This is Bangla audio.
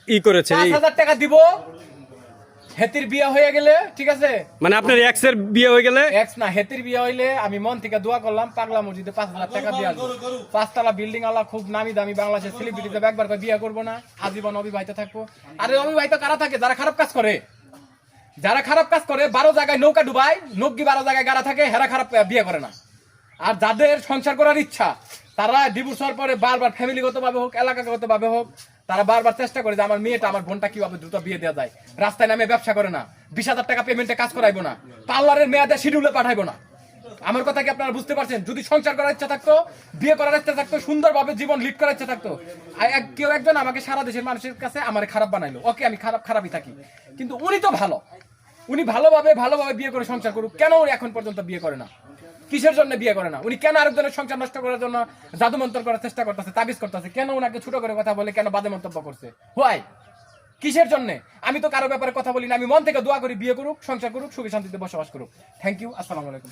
ই করেছে 5,000 টাকা দিব হেতির বিয়ে হয়ে গেলে, ঠিক আছে? মানে আপনার এক্স এর বিয়ে হয়ে গেলে, এক্স না, হেতির বিয়ে হইলে আমি মন থেকে দোয়া করলাম পাগলা মসজিদে 5,000 টাকা দিয়ে আসবো। 5 তলা বিল্ডিং আলা, খুব নামি দামি বাংলাদেশের সেলিব্রিটি, একবার করে বিয়ে করবো না, আজীবন অবিবাহিত থাকবো। আরে অবিবাহিত কারা থাকে? যারা খারাপ কাজ করে। যারা খারাপ কাজ করে 12 জায়গায় নৌকা ডুবায়, নগ্গি 12 জায়গায় গাড়া থাকে, হেরা খারাপ বিয়ে করে না। আর যাদের সংসার করার ইচ্ছা, তারা ডিভোর্স হওয়ার পরে বারবার ফ্যামিলিগত ভাবে হোক, এলাকাগত ভাবে হোক, তারা বারবার চেষ্টা করে যে আমার মেয়েটা, আমার বোনটা কিভাবে দ্রুত বিয়ে দেওয়া যায়। রাস্তায় নামে ব্যবসা করে না, 20,000 টাকা পেমেন্টে কাজ করাইবো না, পার্লারের মেয়াদে শিডিউলে পাঠাইবো না। আমার কথা কি আপনারা বুঝতে পারছেন? যদি সংসার করার ইচ্ছা থাকতো, বিয়ে করার ইচ্ছা থাকতো, সুন্দরভাবে জীবন লিড করার ইচ্ছা থাকতো, কেউ একজন আমাকে সারা দেশের মানুষের কাছে আমার খারাপ বানাইলো, ওকে আমি খারাপই থাকি, কিন্তু উনি তো ভালো, উনি ভালোভাবে বিয়ে করে সংসার করুক। কেন উনি এখন পর্যন্ত বিয়ে করে না? কিসের জন্য বিয়ে করে না? উনি কেন আরেকজনের সংসার নষ্ট করার জন্য জাদু মন্ত্র করার চেষ্টা করতেছে, তাবিজ করতেছে? কেন উনাকে ছোট করে কথা বলে, কেন বাজে মন্তব্য করছে? হোয়াই? কিসের জন্য? আমি তো কারো ব্যাপারে কথা বলি না, আমি মন থেকে দোয়া করি বিয়ে করুক, সংসার করুক, সুখে শান্তিতে বসবাস করুক। থ্যাংক ইউ, আসসালামু আলাইকুম।